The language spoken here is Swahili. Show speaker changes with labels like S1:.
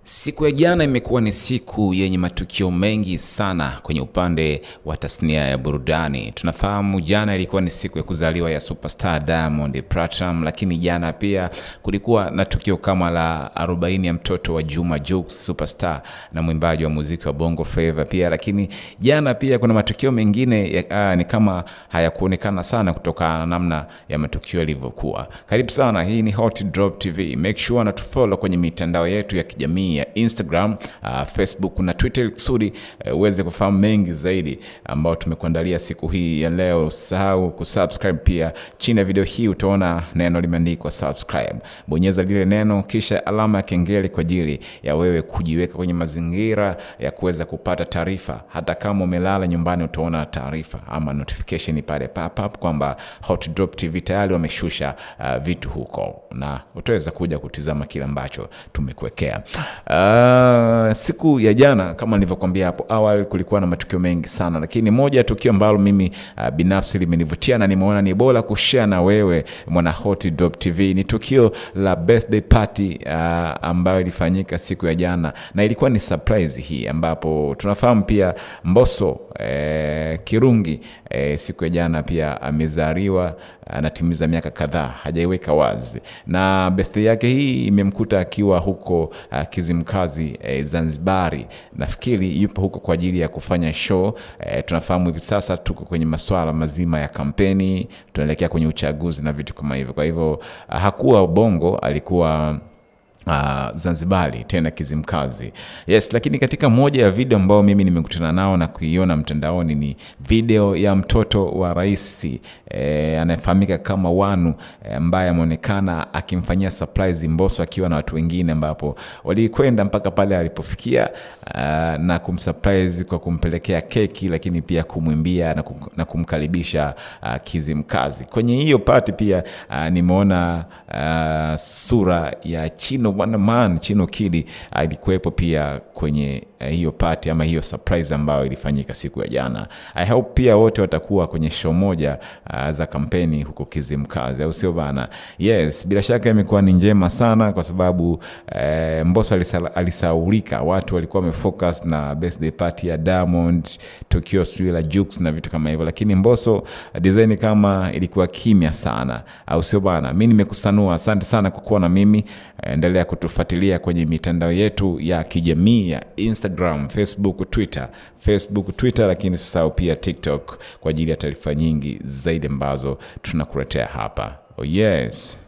S1: Siku ya jana imekuwa ni siku yenye matukio mengi sana kwenye upande wa tasnia ya burudani. Tunafahamu jana ilikuwa ni siku ya kuzaliwa ya superstar Diamond Platnumz, lakini jana pia kulikuwa na tukio kama la 40 ya mtoto wa Juma Jux, superstar na mwimbaji wa muziki wa Bongo Flava pia. Lakini jana pia kuna matukio mengine ni kama hayakuonekana sana kutokana na namna ya matukio yalivyokuwa. Karibu sana, hii ni Hot Drop TV. Make sure na tufollow kwenye mitandao yetu ya kijamii ya Instagram, Facebook na Twitter kusudi uweze kufahamu mengi zaidi ambao tumekuandalia siku hii ya leo. Usahau kusubscribe pia. Chini ya video hii utaona neno limeandikwa subscribe. Bonyeza lile neno kisha alama ya kengele kwa ajili ya wewe kujiweka kwenye mazingira ya kuweza kupata taarifa. Hata kama umelala nyumbani utaona taarifa ama notification pale pop-up kwamba Hot Drop TV tayari wameshusha vitu huko na utaweza kuja kutizama kile ambacho tumekuwekea. Siku ya jana kama nilivyokuambia hapo awali kulikuwa na matukio mengi sana, lakini moja tukio ambalo mimi binafsi limenivutia na nimeona ni bora kushare na wewe mwana Hot Drop TV ni tukio la birthday party ambayo ilifanyika siku ya jana, na ilikuwa ni surprise hii ambapo tunafahamu pia Mbosso Kirungi siku ya jana pia amezaliwa, anatimiza miaka kadhaa, hajaiweka wazi, na birthday yake hii imemkuta akiwa huko Kizimkazi Zanzibari. Nafikiri yupo huko kwa ajili ya kufanya show. Tunafahamu hivi sasa tuko kwenye masuala mazima ya kampeni, tunaelekea kwenye uchaguzi na vitu kama hivyo. Kwa hivyo hakuwa Bongo, alikuwa Zanzibari, tena Kizimkazi. Yes, lakini katika moja ya video ambao mimi nimekutana nao na kuiona mtandaoni ni video ya mtoto wa rais anayefahamika kama Wanu, ambaye ameonekana akimfanyia surprise Mbosso akiwa na watu wengine, ambapo walikwenda mpaka pale alipofikia na kumsurprise kwa kumpelekea keki, lakini pia kumwimbia na kumkaribisha Kizimkazi. Kwenye hiyo party pia nimeona sura ya Chino Kid alikuwepo pia kwenye hiyo party ama hiyo surprise ambayo ilifanyika siku ya jana. I hope pia wote watakuwa kwenye show moja za kampeni huko Kizimkazi, au sio bana? Yes, bila shaka imekuwa ni njema sana kwa sababu Mbosso alisaulika, watu walikuwa wamefocus na birthday party ya Diamond, Tokyo la Jux na vitu kama hivyo, lakini Mbosso design kama ilikuwa kimya sana, au sio bana? Mimi nimekusanua. Asante sana kwa kuwa na mimi. Endelea kutufuatilia kwenye mitandao yetu ya kijamii ya Instagram, Facebook, Twitter, lakini sasa pia TikTok kwa ajili ya taarifa nyingi zaidi ambazo tunakuletea hapa. Oh yes.